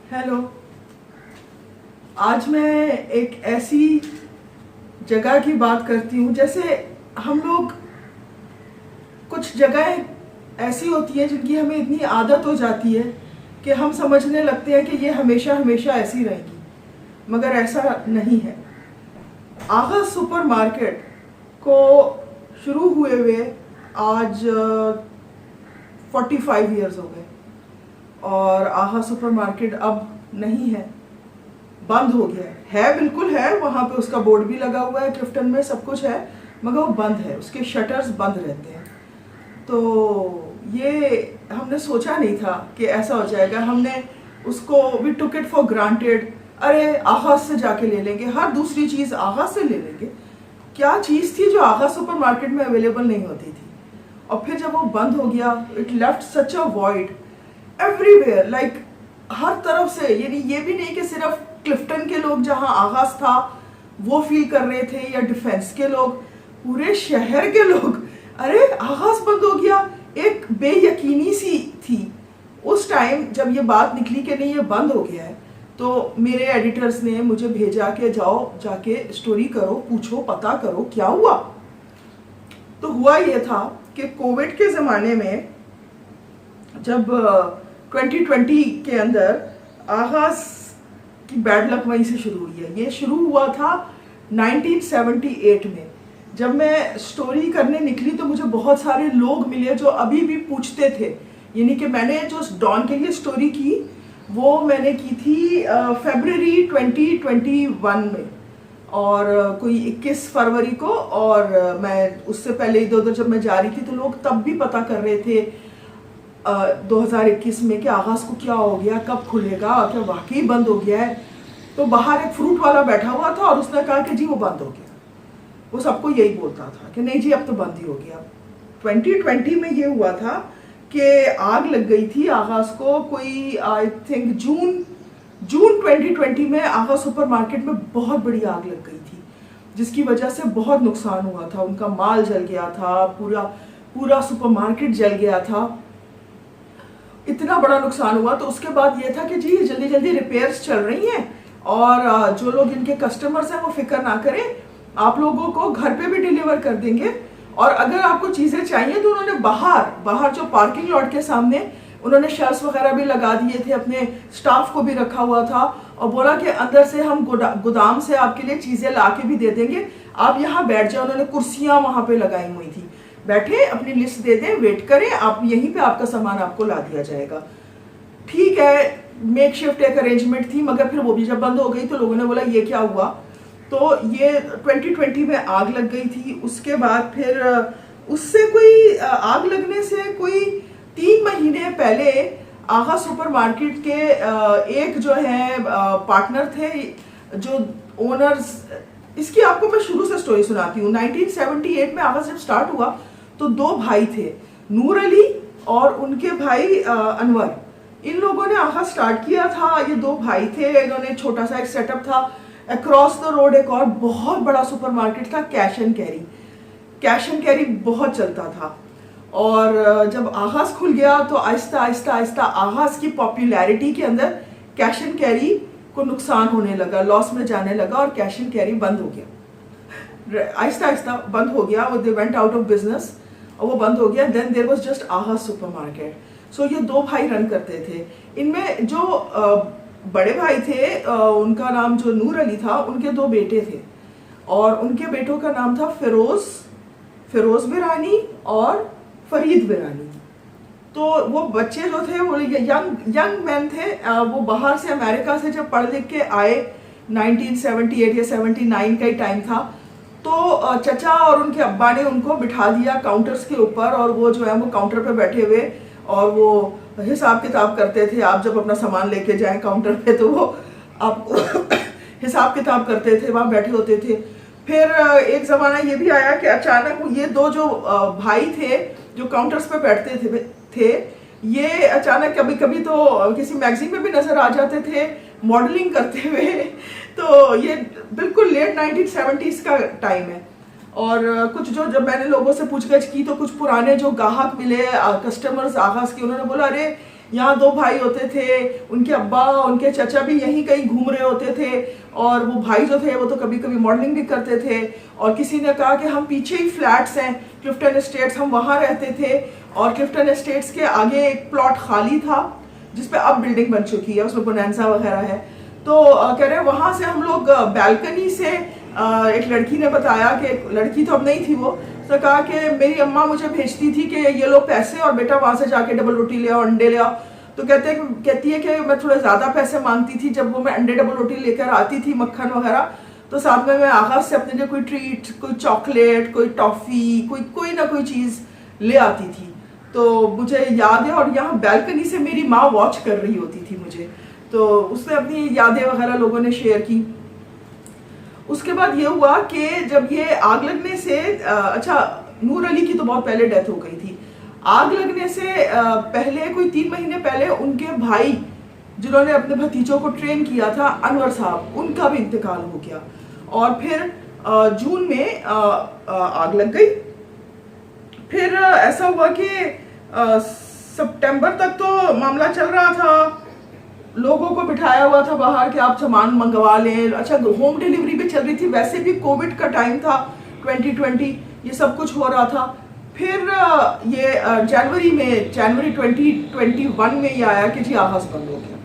Hello. आज मैं एक ऐसी जगह की बात करती हूँ, जैसे हम लोग कुछ जगहें ऐसी होती हैं जिनकी हमें इतनी आदत हो जाती है कि हम समझने लगते हैं कि ये हमेशा हमेशा ऐसी रहेगी, मगर ऐसा नहीं है। आगा सुपरमार्केट को शुरू हुए आज 45 ईयर्स हो गए और आगा सुपरमार्केट अब नहीं है, बंद हो गया है। बिल्कुल है, वहाँ पे उसका बोर्ड भी लगा हुआ है, क्लिफ्टन में सब कुछ है, मगर वो बंद है, उसके शटर्स बंद रहते हैं। तो ये हमने सोचा नहीं था कि ऐसा हो जाएगा। हमने उसको we took it for granted. अरे आगाज से जाके ले लेंगे, हर दूसरी चीज़ आगाज से ले लेंगे। क्या चीज़ थी जो आगाज सुपरमार्केट में अवेलेबल नहीं होती थी? और फिर जब वो बंद हो गया, it left such a void everywhere, like हर तरफ से। यानी ये भी नहीं कि सिर्फ क्लिफ्टन के लोग जहां आगाज था वो फील कर रहे थे या डिफेंस के लोग, पूरे शहर के लोग, अरे आगाज बंद हो गया। एक बेयकीनी सी थी उस टाइम जब ये बात निकली कि नहीं ये बंद हो गया है। तो मेरे एडिटर्स ने मुझे भेजा कि जाओ जाके स्टोरी करो, पूछो, पता करो क्या हुआ। तो हुआ ये था कि कोविड के ज़माने में जब 2020 के अंदर आगाज की बैड लक वहीं से शुरू हुई है। ये शुरू हुआ था 1978 में। जब मैं स्टोरी करने निकली तो मुझे बहुत सारे लोग मिले जो अभी भी पूछते थे। यानी कि मैंने जो डॉन के लिए स्टोरी की वो मैंने की थी फरवरी 2021 में, और कोई 21 फरवरी को। और मैं उससे पहले इधर उधर जब मैं जा रही थी तो लोग तब भी पता कर रहे थे 2021 में कि आगाज को क्या हो गया, कब खुलेगा, क्या वाकई बंद हो गया है। तो बाहर एक फ्रूट वाला बैठा हुआ था और उसने कहा कि जी वो बंद हो गया। वो सबको यही बोलता था कि नहीं जी अब तो बंद ही हो गया। 2020 में ये हुआ था कि आग लग गई थी आगाज को। कोई आई थिंक जून 2020 में आगाज सुपरमार्केट में बहुत बड़ी आग लग गई थी, जिसकी वजह से बहुत नुकसान हुआ था। उनका माल जल गया था, पूरा सुपरमार्केट जल गया था, इतना बड़ा नुकसान हुआ। तो उसके बाद ये था कि जी जल्दी जल्दी रिपेयर्स चल रही हैं और जो लोग इनके कस्टमर्स हैं वो फिक्र ना करें, आप लोगों को घर पे भी डिलीवर कर देंगे। और अगर आपको चीज़ें चाहिए तो उन्होंने बाहर जो पार्किंग लॉट के सामने उन्होंने शेल्फ्स वगैरह भी लगा दिए थे, अपने स्टाफ को भी रखा हुआ था और बोला कि अंदर से हम गोदाम से आपके लिए चीज़ें ला के भी दे देंगे, आप यहाँ बैठ जाओ। उन्होंने कुर्सियाँ वहाँ पे लगाई हुई थी, बैठे अपनी लिस्ट दे दें, वेट करें, आप यहीं पे आपका सामान आपको ला दिया जाएगा। ठीक है, मेक शिफ्ट एक अरेंजमेंट थी, मगर फिर वो भी जब बंद हो गई तो लोगों ने बोला ये क्या हुआ। तो ये 2020 में आग लग गई थी। उसके बाद फिर उससे कोई आग लगने से कोई 3 महीने पहले आगा सुपरमार्केट के एक जो है पार्टनर थे, जो ओनर्स, इसकी आपको मैं शुरू से स्टोरी सुनाती हूँ। 1978 में आगा जब स्टार्ट हुआ तो 2 भाई थे, नूर अली और उनके भाई अनवर। इन लोगों ने आगा स्टार्ट किया था। ये 2 भाई थे, इन्होंने छोटा सा एक सेटअप था। अक्रॉस द रोड एक और बहुत बड़ा सुपरमार्केट था, कैश एंड कैरी बहुत चलता था। और जब आगाज खुल गया तो आहिस्ता आहिस्ता आगाज की पॉपुलैरिटी के अंदर कैश एंड कैरी को नुकसान होने लगा, लॉस में जाने लगा और कैश एंड कैरी बंद हो गया। आहिस्ता आहिस्ता बंद हो गया, वो they went out of business और वो बंद हो गया। देन देयर वाज जस्ट आगाज सुपरमार्केट। सो ये 2 भाई रन करते थे। इनमें जो बड़े भाई थे उनका नाम जो नूर अली था, उनके 2 बेटे थे और उनके बेटों का नाम था फिरोज बिरानी और फरीद बिरानी। तो वो बच्चे जो थे वो यंग मैन थे। वो बाहर से अमेरिका से जब पढ़ लिख के आए, 1978 या 79 का ही टाइम था। तो चचा और उनके अब्बा ने उनको बिठा दिया काउंटर्स के ऊपर और वो जो है वो काउंटर पे बैठे हुए और वो हिसाब किताब करते थे। आप जब अपना सामान लेके जाएं काउंटर पे तो वो आपको हिसाब किताब करते थे, वहाँ बैठे होते थे। फिर एक ज़माना ये भी आया कि अचानक ये 2 जो भाई थे जो काउंटर्स पे बैठते थे, ये अचानक कभी कभी तो किसी मैगजीन में भी नज़र आ जाते थे मॉडलिंग करते हुए। तो ये बिल्कुल लेट 1970s का टाइम है। और कुछ जो जब मैंने लोगों से पूछगछ की तो कुछ पुराने जो ग्राहक मिले, कस्टमर्स आगाज के, उन्होंने बोला अरे यहाँ 2 भाई होते थे, उनके अब्बा उनके चचा भी यहीं कहीं घूम रहे होते थे, और वो भाई जो थे वो तो कभी कभी मॉडलिंग भी करते थे। और किसी ने कहा कि हम पीछे ही फ्लैट्स हैं क्लिफ्टन एस्टेट्स, हम वहाँ रहते थे, और क्लिफ्टन एस्टेट्स के आगे एक प्लॉट खाली था जिसपे अब बिल्डिंग बन चुकी है, उसमें बोनेंजा वगैरह है। तो कह रहे वहाँ से हम लोग बैल्कनी से, एक लड़की ने बताया कि लड़की तो अब नहीं थी, वो तो कहा कि मेरी अम्मा मुझे भेजती थी कि ये लो पैसे और बेटा वहाँ से जाके डबल रोटी ले आओ, अंडे ले आओ। तो कहती है कि मैं थोड़े ज़्यादा पैसे मांगती थी जब वो मैं अंडे डबल रोटी लेकर आती थी, मक्खन वगैरह, तो साथ में मैं आगाज से अपने लिए कोई ट्रीट, कोई चॉकलेट, कोई टॉफ़ी, कोई ना कोई चीज़ ले आती थी। तो मुझे याद है, और यहाँ बैल्कनी से मेरी माँ वॉच कर रही होती थी मुझे, तो उसने अपनी यादें वगैरह लोगों ने शेयर की। उसके बाद ये हुआ कि जब ये आग लगने से, अच्छा नूर अली की तो बहुत पहले डेथ हो गई थी, आग लगने से पहले कोई 3 महीने पहले उनके भाई जिन्होंने अपने भतीजों को ट्रेन किया था, अनवर साहब, उनका भी इंतकाल हो गया। और फिर जून में आग लग गई। फिर ऐसा हुआ कि सितंबर तक तो मामला चल रहा था, लोगों को बिठाया हुआ था बाहर कि आप सामान मंगवा लें। अच्छा होम डिलीवरी भी चल रही थी, वैसे भी कोविड का टाइम था 2020, ये सब कुछ हो रहा था। फिर ये जनवरी 2021 में ये आया कि जी आगाज बंद हो गया।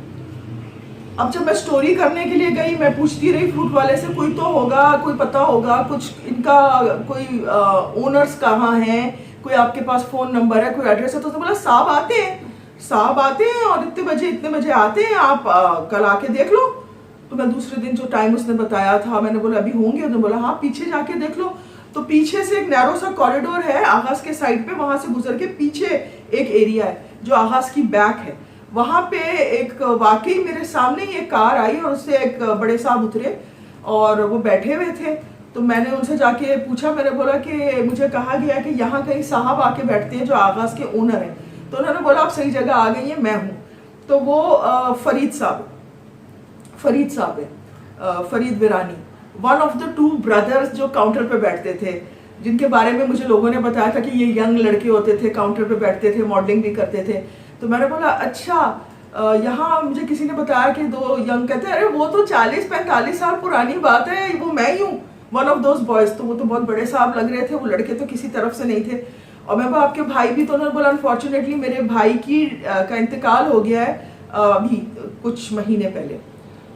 अब जब मैं स्टोरी करने के लिए गई, मैं पूछती रही फ्रूट वाले से, कोई तो होगा, कोई पता होगा कुछ, इनका कोई ओनर्स कहाँ हैं, कोई आपके पास फ़ोन नंबर है, कोई एड्रेस है? तो उसने बोला साहब आते हैं और इतने बजे आते हैं, आप कल आके देख लो। तो मैं दूसरे दिन जो टाइम उसने बताया था, मैंने बोला अभी होंगे? उसने बोला हाँ पीछे जाके देख लो। तो पीछे से एक नैरो सा कॉरिडोर है आगाज के साइड पे, वहां से गुजर के पीछे एक एरिया है जो आगाज की बैक है, वहां पे एक वाकई मेरे सामने ही एक कार आई और उससे एक बड़े साहब उतरे और वो बैठे हुए थे। तो मैंने उनसे जाके पूछा, मैंने बोला कि मुझे कहा गया कि यहाँ कहीं साहब आके बैठते हैं जो आगाज के ओनर हैं। तो उन्होंने बोला आप सही जगह आ गई हैं, मैं हूँ। तो वो फरीद साहब है, Farid Virani, one of the 2 brothers जो काउंटर पे बैठते थे, जिनके बारे में मुझे लोगों ने बताया था कि ये यंग लड़के होते थे, काउंटर पे बैठते थे, मॉडलिंग भी करते थे। तो मैंने बोला अच्छा, यहाँ मुझे किसी ने बताया कि 2 यंग, कहते हैं अरे वो तो 40-45 साल पुरानी बात है, वो मैं ही हूँ, वन ऑफ दोज बॉयज। तो वो तो बहुत बड़े साहब लग रहे थे, वो लड़के तो किसी तरफ से नहीं थे। और मैं बोला आपके भाई भी? तो उन्होंने बोला अनफॉर्चुनेटली मेरे भाई का इंतकाल हो गया है अभी कुछ महीने पहले,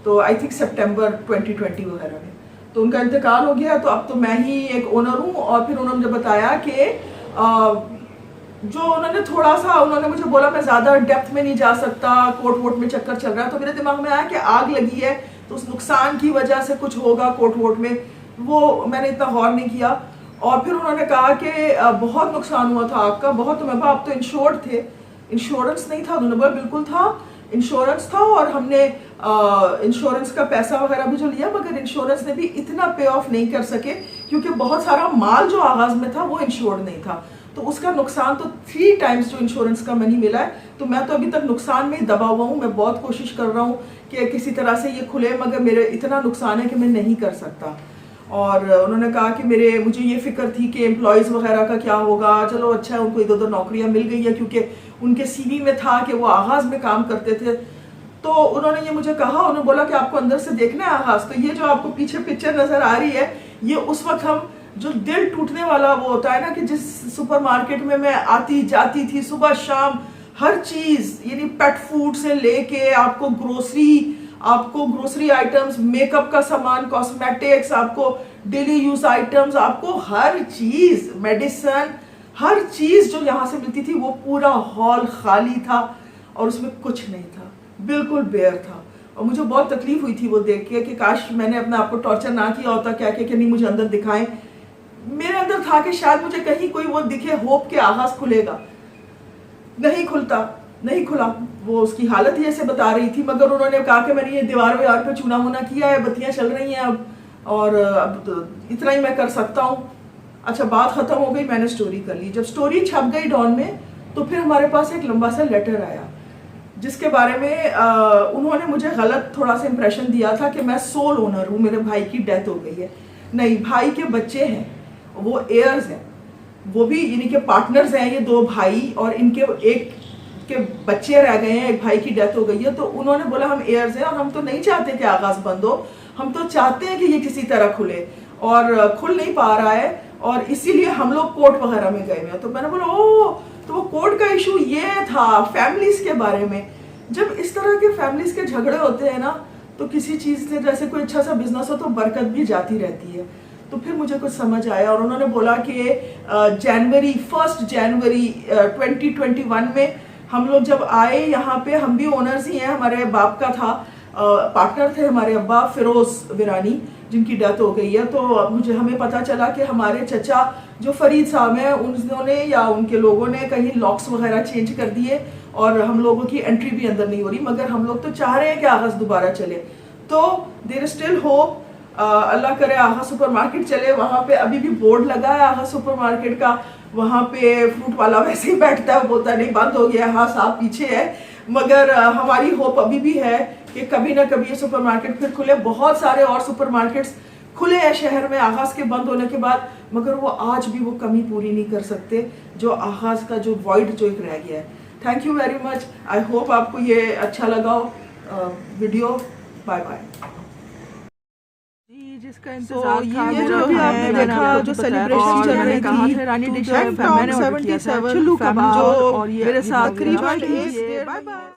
तो आई थिंक सितंबर 2020 वगैरह में, तो उनका इंतकाल हो गया। तो अब तो मैं ही एक ओनर हूँ। और फिर उन्होंने मुझे बताया कि जो उन्होंने मुझे बोला मैं ज़्यादा डेप्थ में नहीं जा सकता, कोर्ट वोट में चक्कर चल रहा है। तो मेरे दिमाग में आया कि आग लगी है तो उस नुकसान की वजह से कुछ होगा कोर्ट वोट में, वो मैंने इतना गौर नहीं किया। और फिर उन्होंने कहा कि बहुत नुकसान हुआ था आग का, बहुत। तो मैं बोला आप तो इंश्योर्ड थे? इंश्योरेंस नहीं था। उन्होंने बोला बिल्कुल था, इंश्योरेंस था, और हमने इंश्योरेंस का पैसा वगैरह भी जो लिया, मगर इंश्योरेंस ने भी इतना पे ऑफ नहीं कर सके क्योंकि बहुत सारा माल जो आगाज में था वो इंश्योर्ड नहीं था। तो उसका नुकसान तो 3 टाइम्स जो इंश्योरेंस का मनी मिला है। तो मैं तो अभी तक नुकसान में ही दबा हुआ हूँ। मैं बहुत कोशिश कर रहा हूँ कि किसी तरह से ये खुले, मगर मेरे इतना नुकसान है कि मैं नहीं कर सकता। और उन्होंने कहा कि मुझे ये फिक्र थी कि एम्प्लॉयज़ वगैरह का क्या होगा। चलो अच्छा है उनको इधर नौकरियां मिल गई है, क्योंकि उनके सीवी में था कि वो आगाज़ में काम करते थे। तो उन्होंने ये मुझे कहा, उन्होंने बोला कि आपको अंदर से देखना है आगाज़। तो ये जो आपको पीछे पिक्चर नज़र आ रही है, ये उस वक्त हम जो दिल टूटने वाला वो होता है ना, कि जिस सुपरमार्केट में मैं आती जाती थी सुबह शाम, हर चीज़ यानी पेट फूड से लेके आपको ग्रोसरी आइटम्स, मेकअप का सामान, कॉस्मेटिक्स, आपको डेली यूज आइटम्स, आपको हर चीज, मेडिसिन, हर चीज जो यहाँ से मिलती थी, वो पूरा हॉल खाली था और उसमें कुछ नहीं था, बिल्कुल बेयर था। और मुझे बहुत तकलीफ हुई थी वो देख के कि काश मैंने अपने आप को टॉर्चर ना किया होता, क्या कि नहीं मुझे अंदर दिखाएं। मेरे अंदर था कि शायद मुझे कहीं कोई वो दिखे, होप के आगाज खुलेगा, नहीं खुला। वो उसकी हालत ही ऐसे बता रही थी। मगर उन्होंने कहा कि मैंने ये दीवार पे चूना वूना किया है, बत्तियां चल रही हैं अब, और अब तो इतना ही मैं कर सकता हूँ। अच्छा, बात खत्म हो गई, मैंने स्टोरी कर ली। जब स्टोरी छप गई डॉन में, तो फिर हमारे पास एक लंबा सा लेटर आया जिसके बारे में उन्होंने मुझे गलत थोड़ा सा इंप्रेशन दिया था कि मैं सोल ओनर हूँ, मेरे भाई की डेथ हो गई है। नहीं, भाई के बच्चे हैं, वो एयर्स हैं, वो भी यानी कि पार्टनर्स हैं ये 2 भाई, और इनके एक के बच्चे रह गए हैं, एक भाई की डेथ हो गई है, तो उन्होंने बोला हम एयर्स हैं और हम तो नहीं चाहते कि आगाज़ बंद हो, हम तो चाहते हैं कि ये किसी तरह खुले, और खुल नहीं पा रहा है, और इसीलिए हम लोग कोर्ट वगैरह में गए हुए हैं। तो मैंने बोला ओ, तो वो कोर्ट का इशू ये था फैमिलीज के बारे में। जब इस तरह के फैमिलीज के झगड़े होते हैं ना, तो किसी चीज़ से, जैसे कोई अच्छा सा बिजनेस हो तो बरकत भी जाती रहती है। तो फिर मुझे कुछ समझ आया, और उन्होंने बोला कि 1 जनवरी 2021 में हम लोग जब आए यहाँ पे, हम भी ओनर्स ही हैं, हमारे बाप का था, पार्टनर थे हमारे अब्बा फिरोज विरानी, जिनकी डेथ हो गई है। तो हमें पता चला कि हमारे चचा जो फरीद साहब हैं, उन्होंने या उनके लोगों ने कहीं लॉक्स वगैरह चेंज कर दिए, और हम लोगों की एंट्री भी अंदर नहीं हो रही, मगर हम लोग तो चाह रहे हैं कि आगाज़ दोबारा चले। तो देयर इज स्टिल होप, अल्लाह करे आगा सुपर मार्केट चले। वहाँ पे अभी भी बोर्ड लगा है आगा सुपर मार्केट का, वहाँ पे फ्रूट वाला वैसे ही बैठता है, बोलता नहीं बंद हो गया, हाँ साहब पीछे है, मगर हमारी होप अभी भी है कि कभी ना कभी ये सुपर मार्केट फिर खुले। बहुत सारे और सुपर मार्केट्स खुले हैं शहर में आगाज़ के बंद होने के बाद, मगर वो आज भी वो कमी पूरी नहीं कर सकते जो आगाज़ का जो वॉइड जो एक रह गया है। Thank you very much, I hope आपको ये अच्छा लगा वीडियो। Bye bye. जिसका इंतजार था, ये जो अभी आपने देखा जो सेलिब्रेशन चल रही थी, रानी डिश मैंने ऑर्डर किया था, चुल्लू कबाब, और ये मेरे साथ बाय बाय।